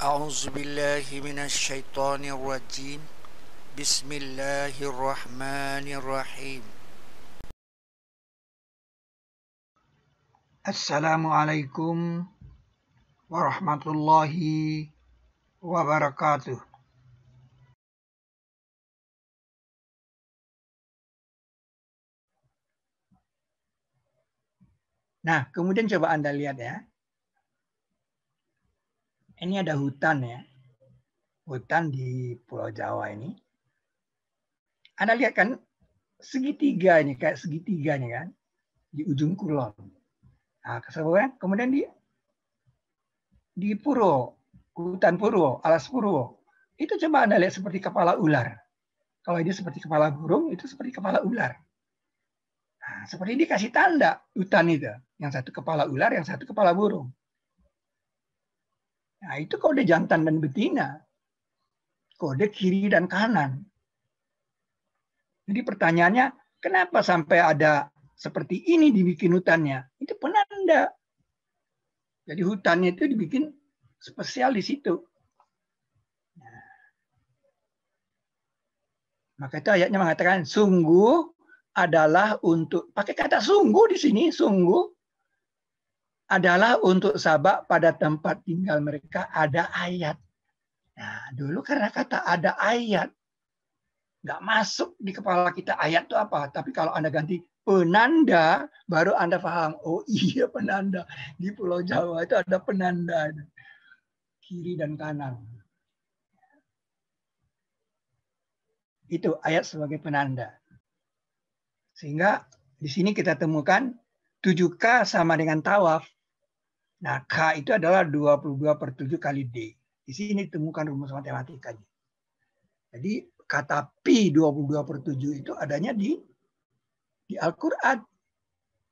أعوذ بالله من الشيطان الرجيم بسم الله الرحمن الرحيم Assalamualaikum warahmatullahi wabarakatuh. Nah, kemudian coba Anda lihat ya. Ini ada hutan ya. Hutan di Pulau Jawa ini. Anda lihat kan segitiga ini, kayak segitiga nih kan. Di ujung kulon. Nah, kemudian di Purwo, hutan Purwo, alas Purwo. Itu coba Anda lihat seperti kepala ular. Kalau ini seperti kepala burung, itu seperti kepala ular. Nah, seperti dikasih tanda hutan itu. Yang satu kepala ular, yang satu kepala burung. Nah, itu kode jantan dan betina. Kode kiri dan kanan. Jadi pertanyaannya, kenapa sampai ada seperti ini dibikin hutannya? Itu penanda. Jadi hutannya itu dibikin spesial di situ. Nah, maka itu ayatnya mengatakan, sungguh adalah untuk, pakai kata sungguh di sini, sungguh adalah untuk Sabak pada tempat tinggal mereka ada ayat. Nah, dulu karena kata ada ayat, nggak masuk di kepala kita ayat itu apa. Tapi kalau Anda ganti penanda, baru Anda paham. Oh iya penanda. Di Pulau Jawa itu ada penanda. Kiri dan kanan. Itu ayat sebagai penanda. Sehingga di sini kita temukan 7K sama dengan tawaf. Nah, K itu adalah 22/7 kali D. Di sini ditemukan rumus matematikanya. Jadi kata pi 22/7 itu adanya di Al-Quran.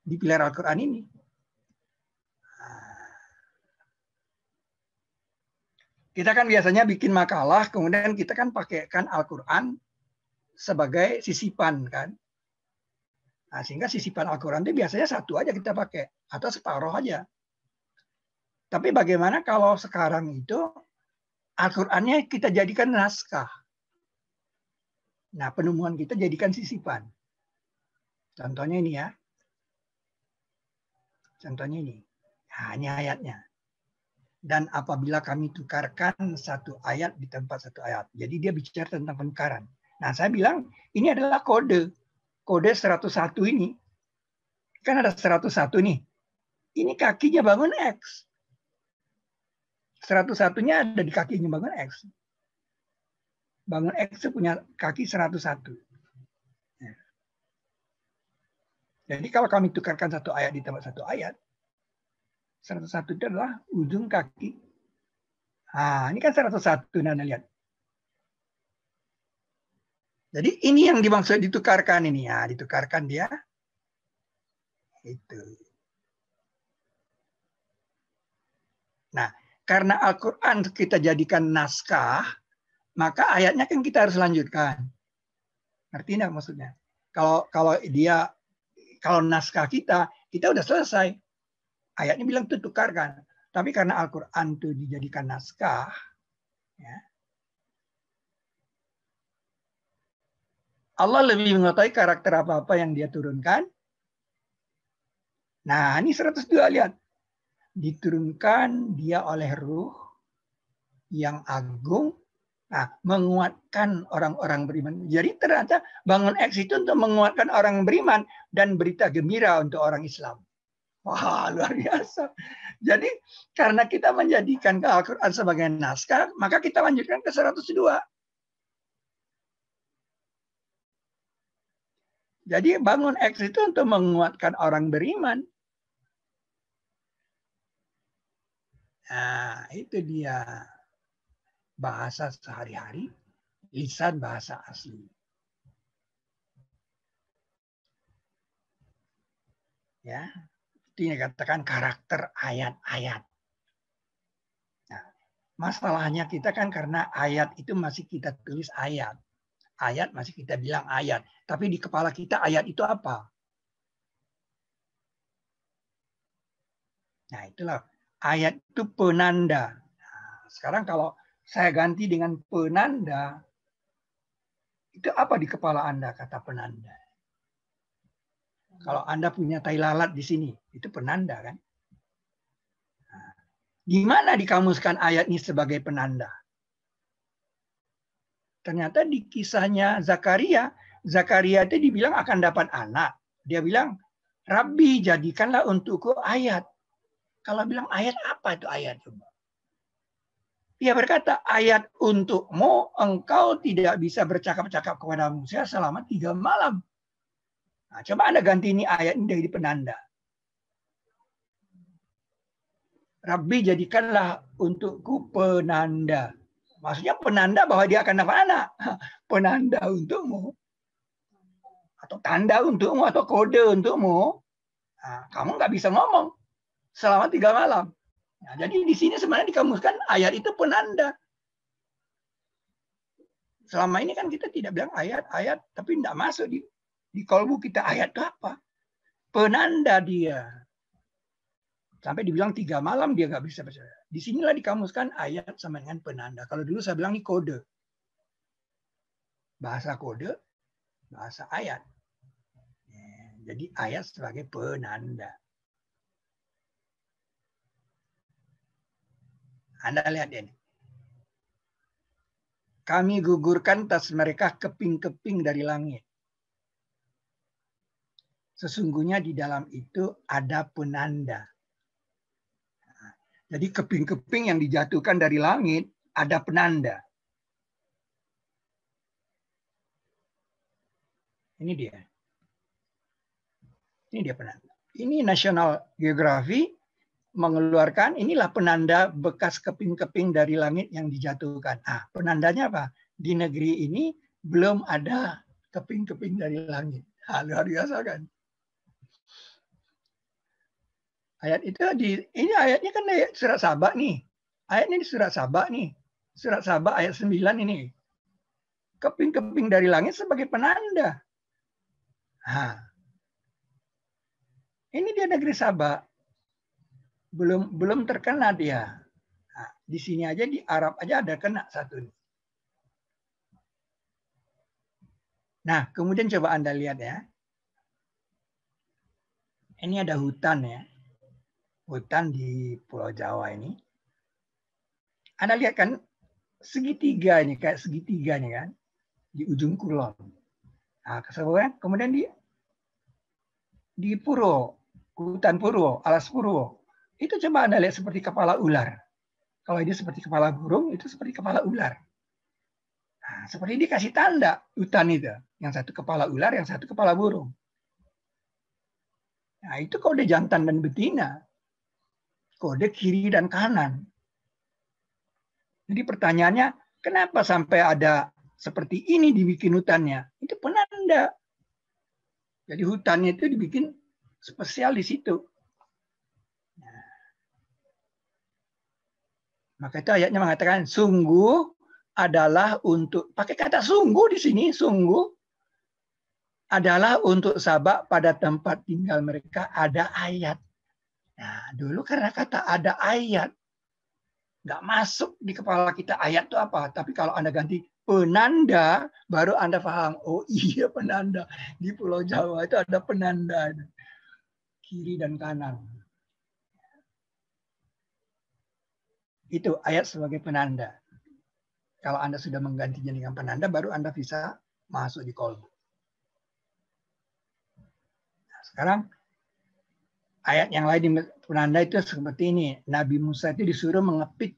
Di pilar Al-Quran ini. Kita kan biasanya bikin makalah, kemudian kita kan pakaikan Al-Quran sebagai sisipan kan. Nah, sehingga sisipan Al-Quran itu biasanya satu aja kita pakai atau separuh aja. Tapi bagaimana kalau sekarang itu Al-Qurannya kita jadikan naskah. Nah, penemuan kita jadikan sisipan. Contohnya ini ya. Contohnya ini. Nah, ini ayatnya. Dan apabila kami tukarkan satu ayat di tempat satu ayat. Jadi dia bicara tentang penukaran. Nah, saya bilang ini adalah kode. Kode 101 ini. Kan ada 101 nih. Ini kakinya bangun X. 101-nya ada di kakinya bangun X. Bangun X punya kaki 101. Jadi kalau kami tukarkan satu ayat di tempat satu ayat, 101 itu adalah ujung kaki. Nah, ini kan 101, Anda lihat. Jadi ini yang dimaksud ditukarkan ini ya, ditukarkan dia. Itu. Nah, karena Al-Quran kita jadikan naskah, maka ayatnya kan kita harus lanjutkan. Ngerti nggak maksudnya? Kalau naskah kita udah selesai. Ayatnya bilang itu tukarkan. Tapi karena Al-Quran itu dijadikan naskah, ya, Allah lebih mengetahui karakter apa-apa yang dia turunkan. Nah, ini 102 lihat. Diturunkan dia oleh ruh yang agung, nah, menguatkan orang-orang beriman. Jadi ternyata bangun X itu untuk menguatkan orang beriman dan berita gembira untuk orang Islam. Wah, luar biasa. Jadi karena kita menjadikan Al-Quran sebagai naskah, maka kita lanjutkan ke 102. Jadi bangun X itu untuk menguatkan orang beriman. Nah, itu dia bahasa sehari-hari, lisan bahasa asli. Ya, itu yang dikatakan karakter ayat-ayat. Nah, masalahnya kita kan karena ayat itu masih kita tulis ayat. Ayat masih kita bilang ayat. Tapi di kepala kita ayat itu apa? Nah, itulah ayat itu penanda. Nah, Sekarang kalau saya ganti dengan penanda, itu apa di kepala Anda kata penanda? Kalau Anda punya tai lalat di sini, itu penanda kan? Nah, di mana dikamuskan ayat ini sebagai penanda? Ternyata di kisahnya Zakaria, Zakaria itu dibilang akan dapat anak. Dia bilang, Rabbi jadikanlah untukku ayat. Kalau bilang ayat, apa itu ayat? Dia berkata, ayat untukmu, engkau tidak bisa bercakap-cakap kepada manusia selama 3 malam. Nah, coba Anda ganti ini ayat ini jadi penanda. Rabbi jadikanlah untukku penanda. Maksudnya penanda bahwa dia akan dapat anak. Penanda untukmu. Atau tanda untukmu, atau kode untukmu. Nah, kamu nggak bisa ngomong selama 3 malam. Nah, jadi di sini sebenarnya dikamuskan ayat itu penanda. Selama ini kan kita tidak bilang ayat-ayat, tapi tidak masuk di kolbu kita ayat itu apa? Penanda dia. Sampai dibilang 3 malam dia nggak bisa percaya. Disinilah dikamuskan ayat sama dengan penanda. Kalau dulu saya bilang ini kode. Bahasa kode, bahasa ayat. Jadi ayat sebagai penanda. Anda lihat ini. Kami gugurkan tas mereka keping-keping dari langit. Sesungguhnya di dalam itu ada penanda. Jadi keping-keping yang dijatuhkan dari langit ada penanda. Ini dia. Ini dia penanda. Ini National Geographic mengeluarkan inilah penanda bekas keping-keping dari langit yang dijatuhkan. Ah, penandanya apa? Di negeri ini belum ada keping-keping dari langit. Luar biasa kan? Ayat itu ini ayatnya kan surat Saba nih. Ayatnya di surat Saba nih. Surat Saba ayat 9 ini. Keping-keping dari langit sebagai penanda. Nah, ini dia negeri Saba. Belum terkena dia. Nah, di sini aja di Arab aja ada kena satu. Nah, kemudian coba Anda lihat ya. Ini ada hutan ya. Hutan di Pulau Jawa ini. Anda lihat kan segitiga ini, kayak segitiga nih kan. Di ujung kulon. Nah, kemudian di Purwo, hutan Purwo, alas Purwo. Itu coba Anda lihat seperti kepala ular. Kalau ini seperti kepala burung, itu seperti kepala ular. Nah, seperti dikasih tanda hutan itu. Yang satu kepala ular, yang satu kepala burung. Nah, itu kode jantan dan betina. Kode kiri dan kanan. Jadi pertanyaannya, kenapa sampai ada seperti ini dibikin hutannya? Itu penanda. Jadi hutannya itu dibikin spesial di situ. Maka itu ayatnya mengatakan sungguh adalah untuk, pakai kata sungguh di sini, sungguh adalah untuk Sabak pada tempat tinggal mereka ada ayat. Nah, dulu karena kata ada ayat, nggak masuk di kepala kita ayat itu apa. Tapi kalau Anda ganti penanda, baru Anda paham. Oh iya penanda. Di Pulau Jawa itu ada penanda. Kiri dan kanan. Itu ayat sebagai penanda. Kalau Anda sudah menggantinya dengan penanda, baru Anda bisa masuk di kolbu. Nah, sekarang ayat yang lain di penanda itu seperti ini. Nabi Musa itu disuruh mengepit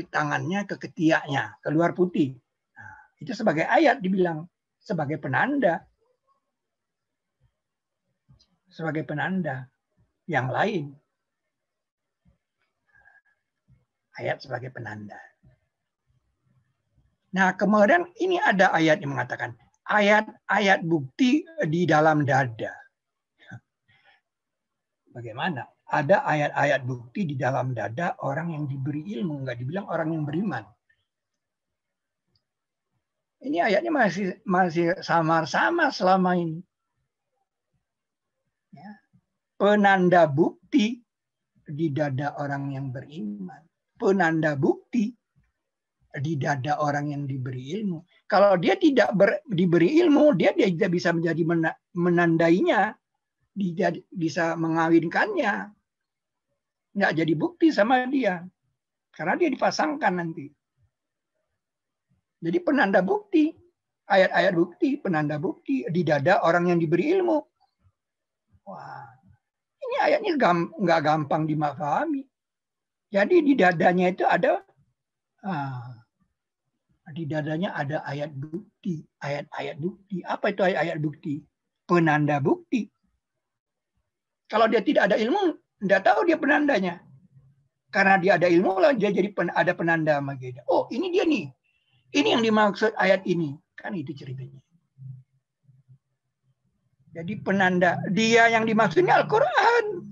tangannya ke ketiaknya, keluar putih. Nah, itu sebagai ayat dibilang, sebagai penanda. Sebagai penanda yang lain. Ayat sebagai penanda. Nah, kemudian ini ada ayat yang mengatakan ayat-ayat bukti di dalam dada. Bagaimana? Ada ayat-ayat bukti di dalam dada orang yang diberi ilmu, nggak dibilang orang yang beriman. Ini ayatnya masih samar-samar selama ini. Ya. Penanda bukti di dada orang yang beriman. penanda bukti di dada orang yang diberi ilmu. Kalau dia tidak diberi ilmu, dia tidak bisa menjadi menandainya, bisa mengawinkannya. Nggak jadi bukti sama dia. Karena dia dipasangkan nanti. Jadi penanda bukti, ayat-ayat bukti, penanda bukti di dada orang yang diberi ilmu. Wah, ini ayatnya nggak gampang dimahami. Jadi di dadanya itu ada, di dadanya ada ayat bukti, ayat-ayat bukti. Apa itu ayat-ayat bukti? Penanda bukti. Kalau dia tidak ada ilmu, tidak tahu dia penandanya. Karena dia ada ilmu lah, dia jadi ada penanda sama dia. Oh, ini dia nih. Ini yang dimaksud ayat ini. Kan itu ceritanya. Jadi penanda, dia yang dimaksudnya Al-Quran.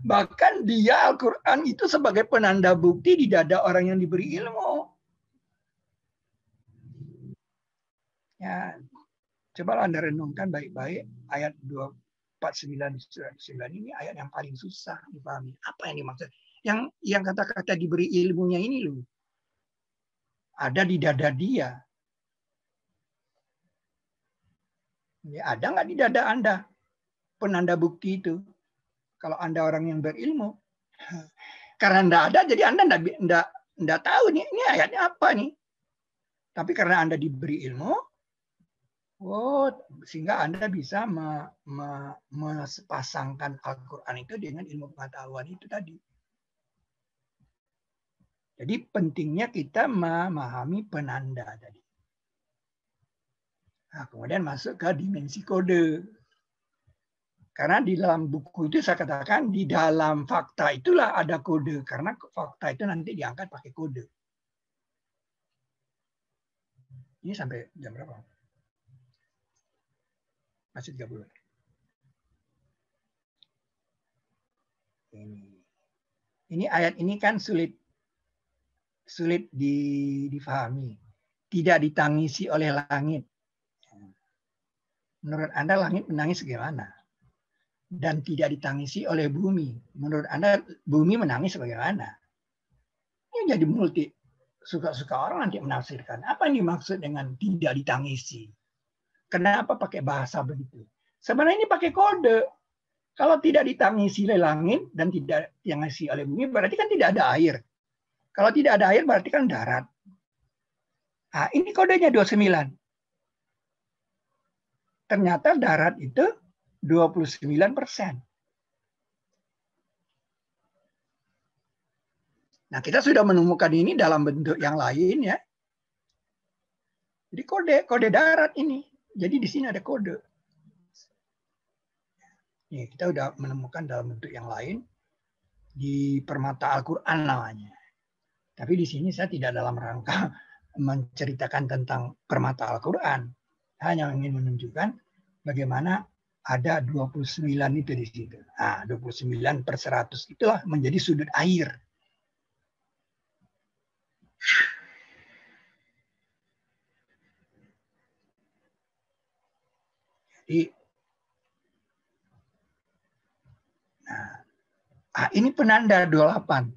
Bahkan dia Al-Quran itu sebagai penanda bukti di dada orang yang diberi ilmu. Ya, coba Anda renungkan baik-baik ayat 249 surat 9 ini ayat yang paling susah dipahami. Apa yang dimaksud? Yang kata-kata diberi ilmunya ini loh. Ada di dada dia. Ya, ada nggak di dada Anda penanda bukti itu? Kalau Anda orang yang berilmu. Karena Anda ada, jadi Anda nggak tahu nih, ini ayatnya apa nih. Tapi karena Anda diberi ilmu, sehingga Anda bisa mempasangkan Al-Quran itu dengan ilmu pengetahuan itu tadi. Jadi pentingnya kita memahami penanda tadi. Nah, kemudian masuk ke dimensi kode. Karena di dalam buku itu saya katakan di dalam fakta itulah ada kode. Karena fakta itu nanti diangkat pakai kode. Ini sampai jam berapa? Masih 30. Ini ayat ini kan sulit difahami. Tidak ditangisi oleh langit. Menurut Anda langit menangis bagaimana? Dan tidak ditangisi oleh bumi. Menurut Anda bumi menangis bagaimana? Ini jadi multi. Suka-suka orang nanti menafsirkan. Apa yang dimaksud dengan tidak ditangisi? Kenapa pakai bahasa begitu? Sebenarnya ini pakai kode. Kalau tidak ditangisi oleh langit dan tidak ditangisi oleh bumi, berarti kan tidak ada air. Kalau tidak ada air berarti kan darat. Nah, ini kodenya 29. Ternyata darat itu 29%. Nah, kita sudah menemukan ini dalam bentuk yang lain ya. Jadi kode darat ini. Jadi di sini ada kode. Nih, kita sudah menemukan dalam bentuk yang lain di permata Al-Quran namanya. Tapi di sini saya tidak dalam rangka menceritakan tentang permata Al-Quran. Hanya ingin menunjukkan bagaimana ada 29 itu di situ. Nah, 29/100 itulah menjadi sudut air. Jadi, ini penanda 28.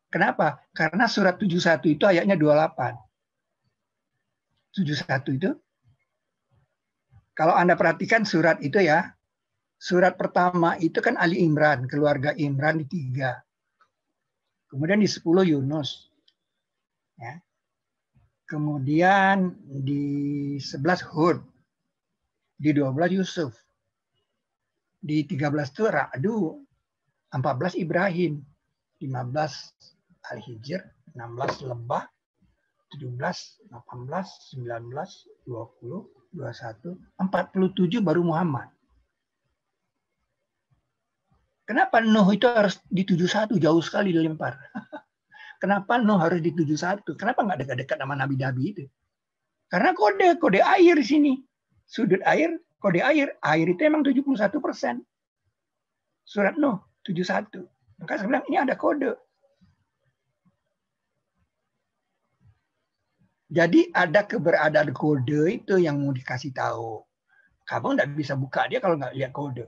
Kenapa? Karena surat 71 itu ayatnya 28. 71 itu, kalau Anda perhatikan surat itu ya, surat pertama itu kan Ali Imran, keluarga Imran di 3. Kemudian di 10 Yunus. Ya. Kemudian di 11 Hud. Di 12 Yusuf. Di 13 itu Ra'du. 14 Ibrahim. 15 Al-Hijr. 16 Lebah. 17, 18, 19, 20, 21, 47 baru Muhammad. Kenapa Nuh itu harus di 71? Jauh sekali dilempar. Kenapa Nuh harus di 71? Kenapa nggak dekat-dekat sama nabi-nabi itu? Karena kode air di sini. Sudut air, kode air. Air itu emang 71%. Surat Nuh 71. Maka saya bilang ini ada kode. Jadi ada keberadaan kode itu yang mau dikasih tahu. Kamu nggak bisa buka dia kalau nggak lihat kode.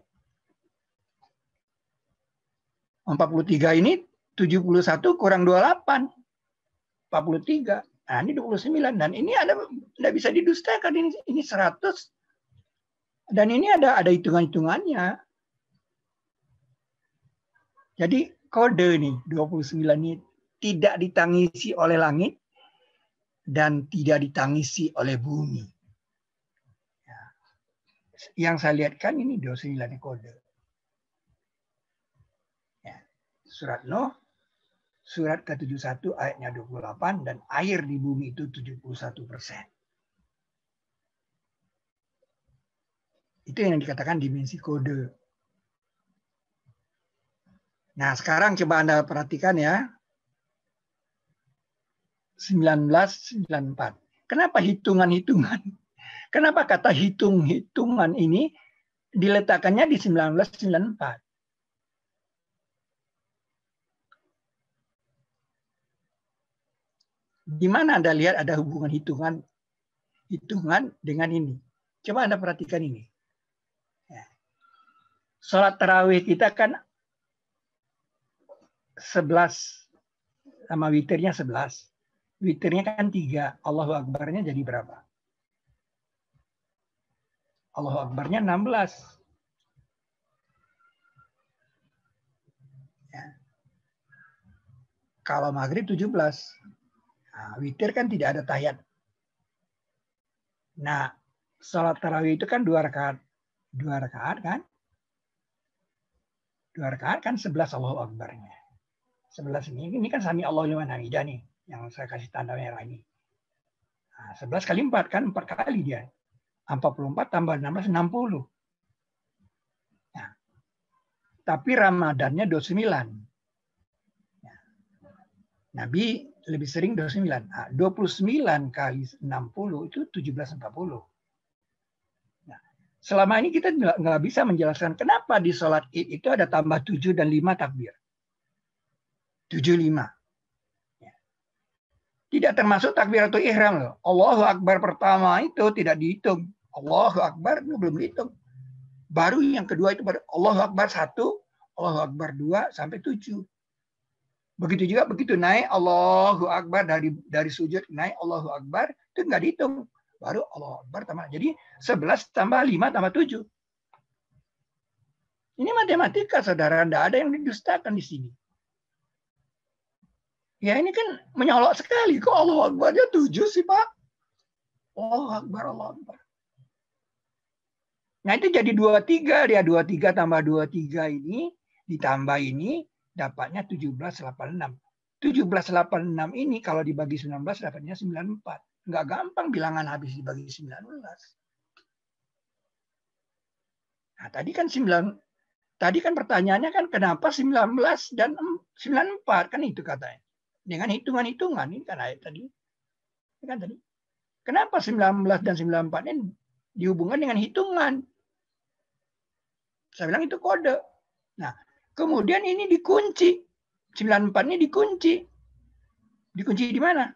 43 ini 71 kurang 28, 43. Nah, ini 29. Dan ini tidak bisa didustakan. Ini 100. Dan ini ada hitungan-hitungannya. Jadi kode nih 29 ini tidak ditangisi oleh langit dan tidak ditangisi oleh bumi. Ya. Yang saya lihat kan ini 29 kode. Ya. Surat Nuh, surat ke-71 ayatnya 28, dan air di bumi itu 71%. Itu yang dikatakan dimensi kode. Nah, sekarang coba Anda perhatikan ya. 1994. Kenapa hitungan-hitungan? Kenapa kata hitung-hitungan ini diletakkannya di 1994? Di mana Anda lihat ada hubungan hitungan dengan ini? Coba Anda perhatikan ini. Sholat tarawih kita kan 11 sama witirnya 11. Witirnya kan 3. Allahu Akbarnya jadi berapa? Allahu Akbarnya 16. Ya. Kalau maghrib 17. Nah, witir kan tidak ada tahiyat. Nah, sholat tarawih itu kan 2 rakaat. 2 rakaat kan? 2 rakaat kan 11 Allahu Akbarnya. 11 ini kan sami Allahu liman hamidah nih, yang saya kasih tanda merah ini. Nah, 11 kali 4 kan 4 kali dia. 44 tambah 16 60. Nah, tapi Ramadannya 29. Nah, Nabi lebih sering 29. Nah, 29 kali 60 itu 1740. Nah, selama ini kita nggak bisa menjelaskan kenapa di sholat Id itu ada tambah 7 dan 5 takbir. 75. Tidak termasuk takbiratul ihram loh. Allahu Akbar pertama itu tidak dihitung. Allahu Akbar itu belum dihitung. Baru yang kedua itu Allahu Akbar 1, Allahu Akbar 2 sampai 7. Begitu juga begitu naik Allahu Akbar dari sujud naik Allahu Akbar itu nggak dihitung. Baru Allahu Akbar tambah. Jadi 11 tambah 5 tambah 7. Ini matematika saudara, tidak ada yang didustakan di sini. Ya ini kan menyolok sekali. Kok Allahu Akbarnya 7 sih Pak? Allahu Akbar, Allahu Akbar. Nah itu jadi 23. Dia 23 tambah 23 ini ditambah ini dapatnya 1786. 1786 ini kalau dibagi 19 dapatnya 94. Nggak gampang bilangan habis dibagi 19. Nah tadi kan pertanyaannya kan kenapa 19 dan 94 kan itu katanya. Dengan hitungan-hitungan ini kan ayat tadi. Kan tadi. Kenapa 19 dan 94 ini dihubungkan dengan hitungan? Saya bilang itu kode. Nah, kemudian ini dikunci. 94 ini dikunci. Dikunci di mana?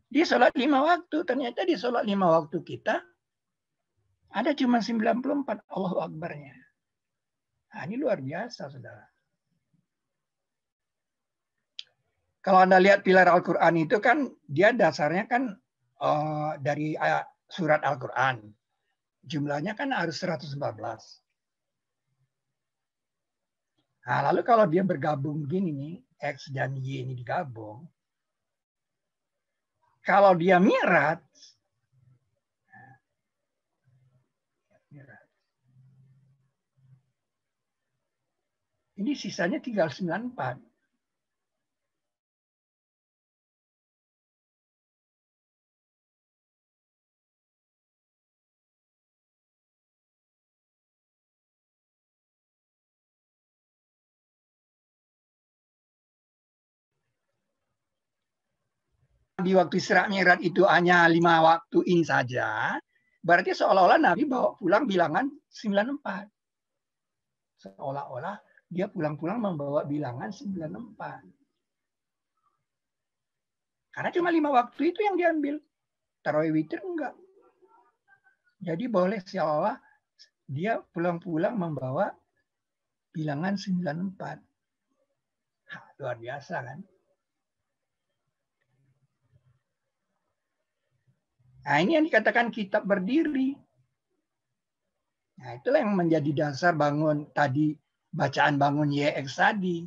Di sholat 5 waktu. Ternyata di sholat 5 waktu kita ada cuma 94 Allahu Akbarnya. Nah, ini luar biasa, saudara. Kalau Anda lihat pilar Al-Quran itu kan dia dasarnya kan dari surat Al-Quran. Jumlahnya kan harus 114. Nah, lalu kalau dia bergabung gini nih, X dan Y ini digabung. Kalau dia mi'raj, ini sisanya tinggal 94. Di waktu Isra Mi'raj itu hanya 5 waktu ini saja, berarti seolah-olah Nabi bawa pulang bilangan 94. Seolah-olah dia pulang-pulang membawa bilangan 94. Karena cuma 5 waktu itu yang diambil. Tarawih witir enggak. Jadi boleh seolah dia pulang-pulang membawa bilangan 94. Luar biasa kan? Nah, ini yang dikatakan kitab berdiri. Nah, itulah yang menjadi dasar bangun tadi, bacaan bangun YX tadi.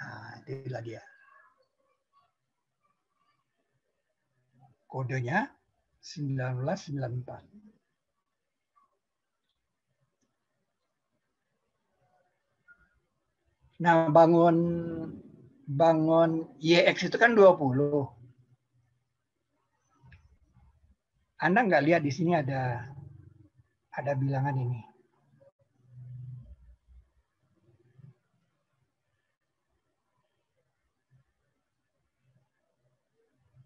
Nah, itulah dia. Kodenya 1994. Nah, bangun YX itu kan 20. Anda nggak lihat di sini ada bilangan ini.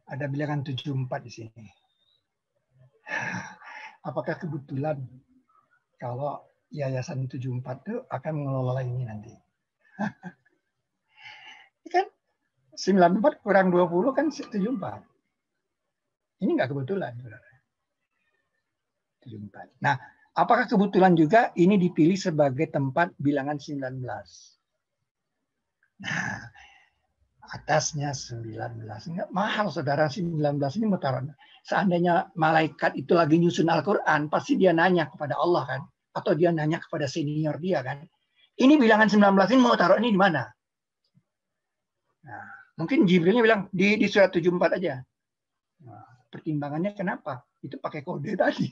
Ada bilangan 74 di sini. Apakah kebetulan kalau yayasan 74 itu akan mengelola ini nanti? Kan 94 kurang 20 kan 74. Ini nggak kebetulan. 74. Nah, apakah kebetulan juga ini dipilih sebagai tempat bilangan 19? Nah, atasnya 19. Enggak mahal, saudara. 19 ini mau taruh. Seandainya malaikat itu lagi nyusun Al-Quran, pasti dia nanya kepada Allah kan? Atau dia nanya kepada senior dia kan? Ini bilangan 19 ini mau taruh ini di mana? Nah, mungkin Jibrilnya bilang di surat 74 aja. Nah, pertimbangannya kenapa? Itu pakai kode tadi.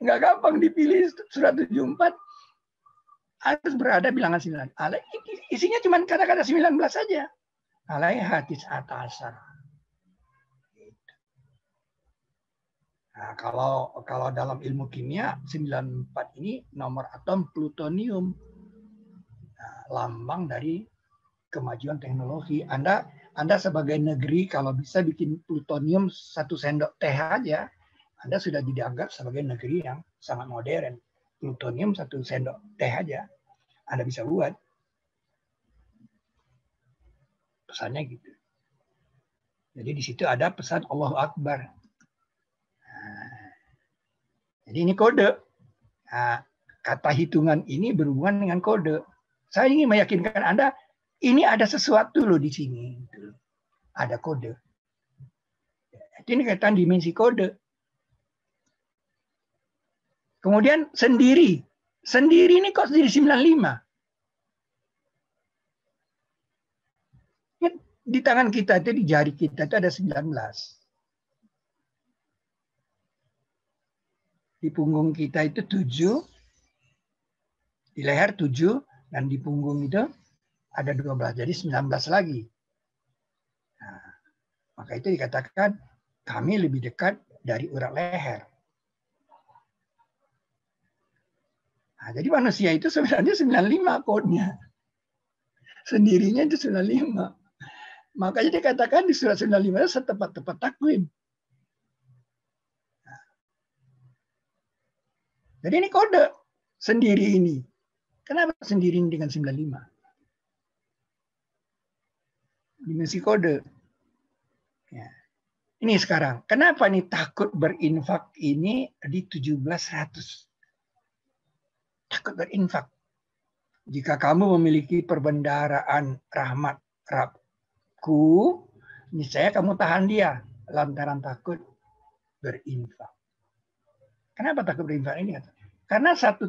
Nggak gampang dipilih surat 74. Harus berada bilangan 9. Isinya cuma kata-kata 19 saja. Alaiha tis'atasar. Nah, kalau dalam ilmu kimia 94 ini nomor atom plutonium. Nah, lambang dari kemajuan teknologi. Anda sebagai negeri kalau bisa bikin plutonium 1 sendok teh aja, Anda sudah dianggap sebagai negeri yang sangat modern. Plutonium 1 sendok teh aja Anda bisa buat. Pesannya gitu. Jadi di situ ada pesan Allahu Akbar. Nah, jadi ini kode. Nah, kata hitungan ini berhubungan dengan kode. Saya ingin meyakinkan Anda, ini ada sesuatu loh di sini. Ada kode. Ini kaitan dimensi kode. Kemudian sendiri. Sendiri ini kok sendiri 95? Di tangan kita itu, di jari kita itu ada 19. Di punggung kita itu 7. Di leher 7. Dan di punggung itu ada 12. Jadi 19 lagi. Nah, maka itu dikatakan kami lebih dekat dari urat leher. Nah, jadi manusia itu sebenarnya 95 kodenya. Sendirinya itu 95. Makanya dikatakan di surat 95 setepat-tepat takwim. Nah, jadi ini kode sendiri ini. Kenapa sendiri ini dengan 95? Dimensi kode. Ya. Ini sekarang. Kenapa nih takut berinfak ini di 1700? Takut berinfak. Jika kamu memiliki perbendaharaan rahmat Rabbku, niscaya kamu tahan dia lantaran takut berinfak. Kenapa takut berinfak ini? Karena 100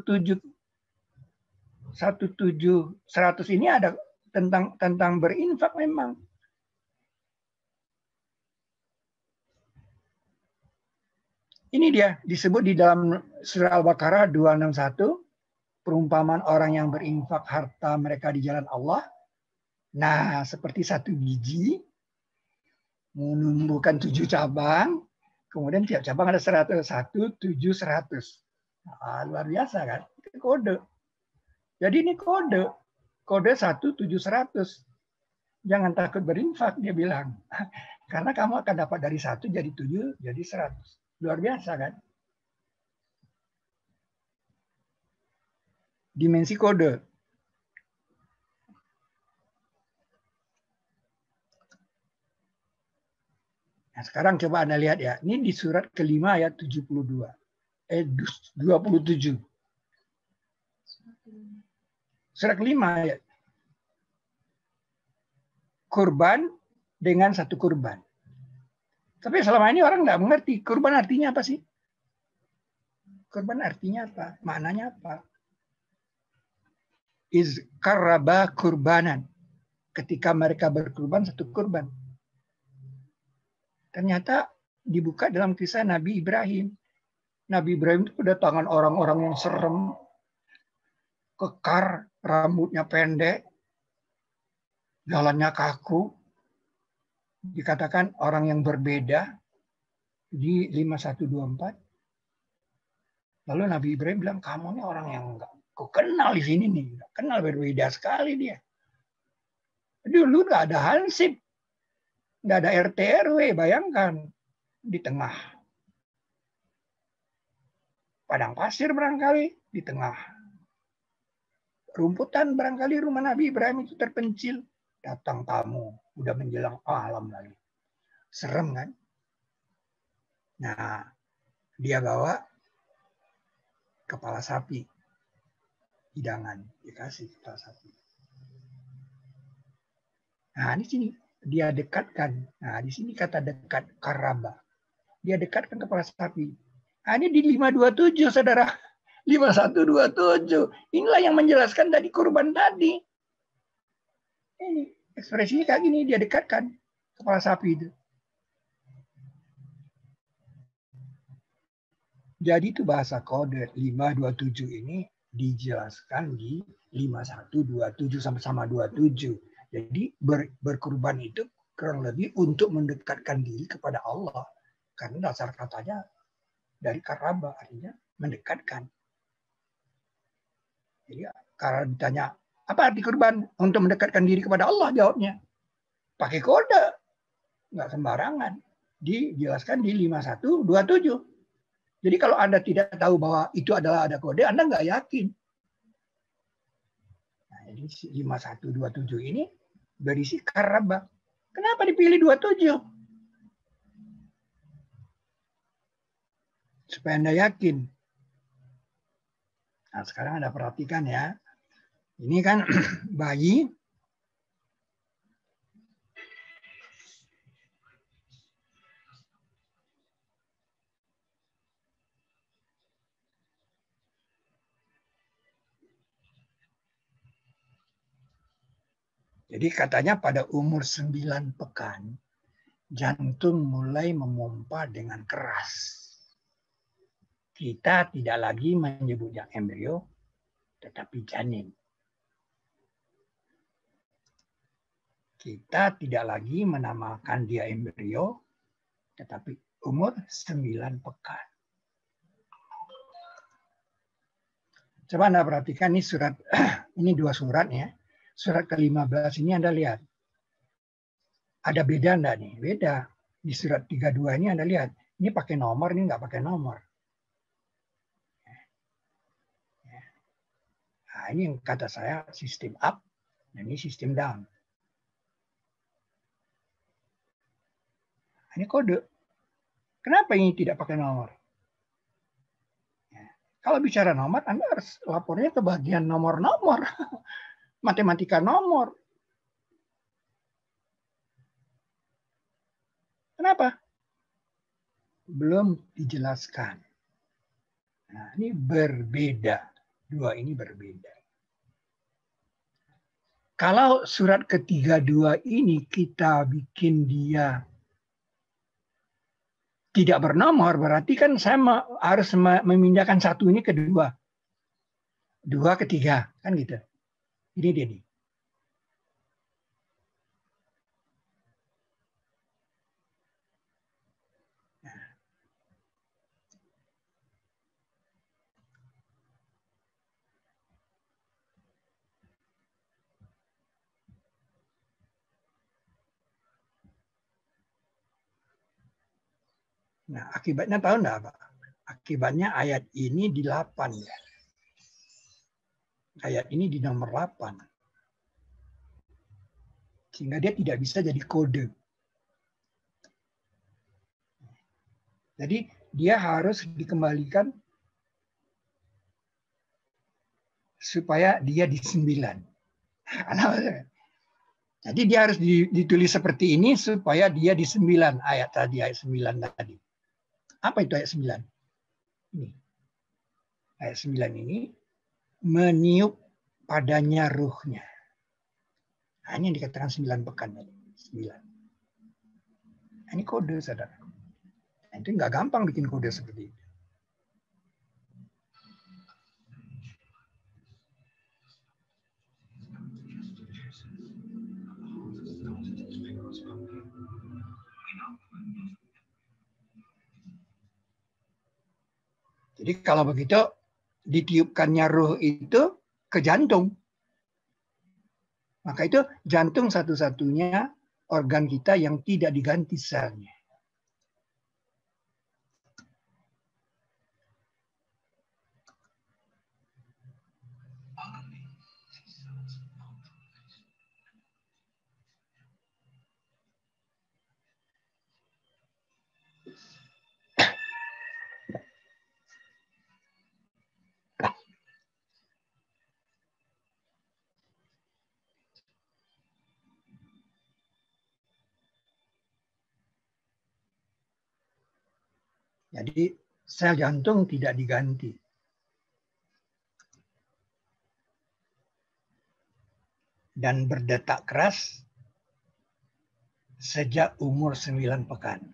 ini ada tentang berinfak memang. Ini dia disebut di dalam surah Al-Baqarah 261. Perumpamaan orang yang berinfak harta mereka di jalan Allah. Nah, seperti 1 biji menumbuhkan 7 cabang, kemudian tiap cabang ada 100, 1, 7, 100. Nah, luar biasa kan? Itu kode. Jadi ini kode 1, 7, 100. Jangan takut berinfak, dia bilang. Karena kamu akan dapat dari 1 jadi 7, jadi 100. Luar biasa kan? Dimensi kode. Nah, sekarang coba Anda lihat ya. Ini di surat kelima ayat 72. 27. Surat kelima ya. Kurban dengan satu kurban. Tapi selama ini orang nggak mengerti kurban artinya apa sih? Kurban artinya apa? Maknanya apa? Iz karaba kurbanan. Ketika mereka berkurban satu kurban. Ternyata dibuka dalam kisah Nabi Ibrahim. Nabi Ibrahim itu kedatangan orang-orang yang serem, kekar, rambutnya pendek, jalannya kaku. Dikatakan orang yang berbeda di 5124. Lalu Nabi Ibrahim bilang, kamu ini orang yang enggak ku kenal di sini nih. Enggak kenal, berbeda sekali dia. Dulu nggak ada hansip, nggak ada RT RW, bayangkan di tengah padang pasir barangkali, di tengah rumputan barangkali rumah Nabi Ibrahim itu terpencil. Datang tamu, udah menjelang malam lagi. Serem kan? Nah, dia bawa kepala sapi, hidangan, dikasih kepala sapi. Nah, di sini dia dekatkan. Nah, di sini kata dekat, karaba. Dia dekatkan kepala sapi. Nah, ini di 527, saudara. 5127. Inilah yang menjelaskan tadi kurban tadi. Ini ekspresinya kayak gini, dia dekatkan kepala sapi itu. Jadi itu bahasa kode 527 ini dijelaskan di 5127 sama-sama 27. Jadi berkurban itu kurang lebih untuk mendekatkan diri kepada Allah. Karena dasar katanya dari karaba, artinya mendekatkan. Jadi kalau ditanya, apa arti kurban? Untuk mendekatkan diri kepada Allah, jawabnya. Pakai kode. Nggak sembarangan. Dijelaskan di 5127. Jadi kalau Anda tidak tahu bahwa itu adalah ada kode, Anda nggak yakin. Nah, jadi 5127 ini berisi karaba. Kenapa dipilih 27? Supaya Anda yakin. Nah, sekarang Anda perhatikan ya. Ini kan bayi. Jadi katanya pada umur 9 pekan, jantung mulai memompa dengan keras. Kita tidak lagi menyebutnya embrio, tetapi janin. Kita tidak lagi menamakan dia embrio, tetapi umur 9 pekan. Coba Anda perhatikan ini surat, ini dua surat ya. Surat ke-15 ini Anda lihat. Ada beda enggak nih? Beda. Di surat 32 ini Anda lihat. Ini pakai nomor, ini nggak pakai nomor. Nah, ini yang kata saya sistem up, dan ini sistem down. Ini kode. Kenapa ini tidak pakai nomor? Kalau bicara nomor, Anda harus lapornya ke bagian nomor-nomor. Matematika nomor. Kenapa? Belum dijelaskan. Nah, ini berbeda. Dua ini berbeda. Kalau surat ke-32 ini kita bikin dia tidak bernomor, berarti kan saya harus memindahkan satu ini ke dua. Dua ke tiga, kan gitu. Ini dia nih. Nah, akibatnya tahu enggak apa? Akibatnya ayat ini di 8 ya. Ayat ini di nomor 8. Sehingga dia tidak bisa jadi kode. Jadi dia harus dikembalikan supaya dia di 9. Jadi dia harus ditulis seperti ini supaya dia di 9 ayat 9 tadi. Apa itu ayat 9? Ini. Ayat 9 ini meniup padanya ruhnya. Nah, ini yang dikatakan 9 pekan tadi. 9. Nah, ini kode, saudara. Nah, itu nggak gampang bikin kode seperti itu. Jadi kalau begitu ditiupkannya ruh itu ke jantung. Maka itu jantung satu-satunya organ kita yang tidak diganti selnya. Jadi sel jantung tidak diganti. Dan berdetak keras sejak umur 9 pekan.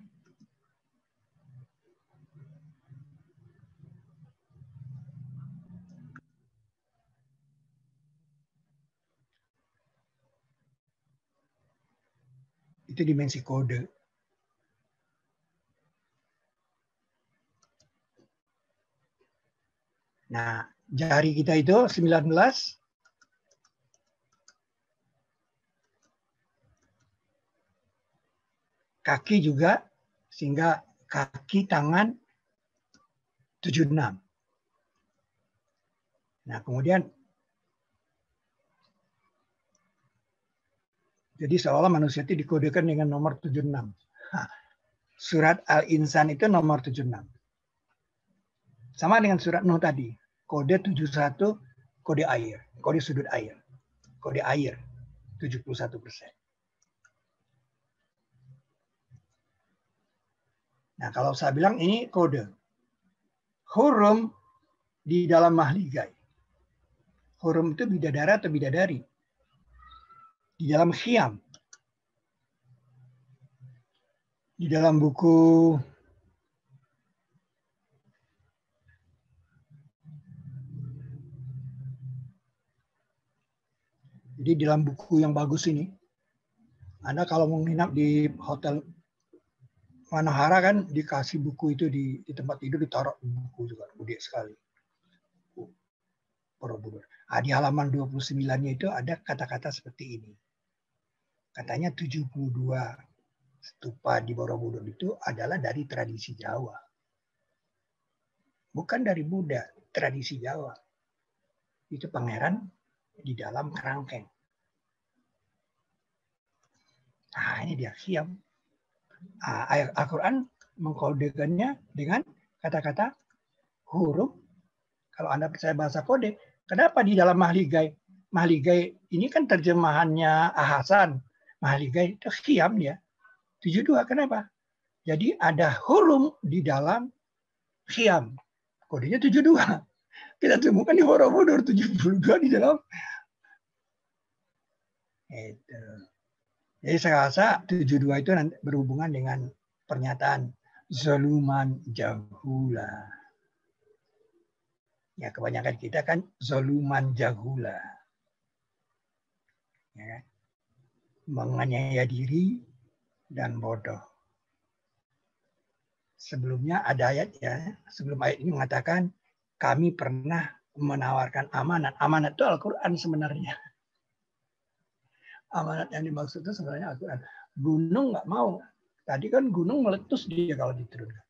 Itu dimensi kode. Nah, jari kita itu 19. Kaki juga, sehingga kaki tangan 76. Nah, kemudian jadi seolah manusia itu dikodekan dengan nomor 76. Surat Al-Insan itu nomor 76. Sama dengan surat Nuh tadi. Kode 71, kode air. Kode sudut air. Kode air, 71%. Nah, kalau saya bilang ini kode. Hurum di dalam mahligai. Hurum itu bidadara atau bidadari. Di dalam khiam. Di dalam buku Jadi dalam buku yang bagus ini, Anda kalau mau nginap di hotel Manahara kan dikasih buku itu di tempat tidur, ditaruh buku juga, gede sekali. Borobudur. Nah, di halaman 29-nya itu ada kata-kata seperti ini. Katanya 72 stupa di Borobudur itu adalah dari tradisi Jawa. Bukan dari Buddha, tradisi Jawa. Itu pangeran di dalam kerangkeng. Nah, ini dia khiam. Ayat Al-Quran mengkodekannya dengan kata-kata huruf. Kalau Anda percaya bahasa kode, kenapa di dalam mahligai? Mahligai ini kan terjemahannya Ahasan. Mahligai itu khiam ya. 72, kenapa? Jadi ada hurum di dalam khiam. Kodenya 72. Kita temukan di Borobudur 72 di dalam. Itu. Jadi saya rasa 72 itu nanti berhubungan dengan pernyataan zoluman jahula. Ya, kebanyakan kita kan zoluman jahula. Ya, menganiaya diri dan bodoh. Sebelumnya ada ayat ya, sebelum ayat ini mengatakan kami pernah menawarkan amanat. Amanat itu Al-Quran sebenarnya. Amanat yang dimaksud itu sebenarnya Al-Quran. Gunung nggak mau. Tadi kan gunung meletus dia kalau diturunkan.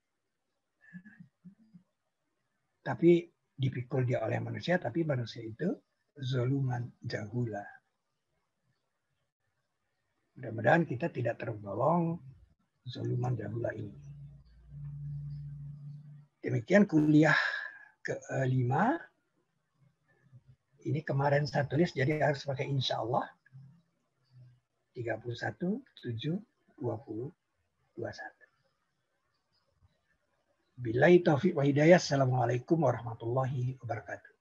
Tapi dipikul dia oleh manusia, tapi manusia itu zoluman jahula. Mudah-mudahan kita tidak tergolong zoluman jahula ini. Demikian kuliah ke-5. Ini kemarin saya tulis, jadi harus pakai insya Allah. 31, 7, 20, 21. Billahi taufiq wa hidayah. Assalamualaikum warahmatullahi wabarakatuh.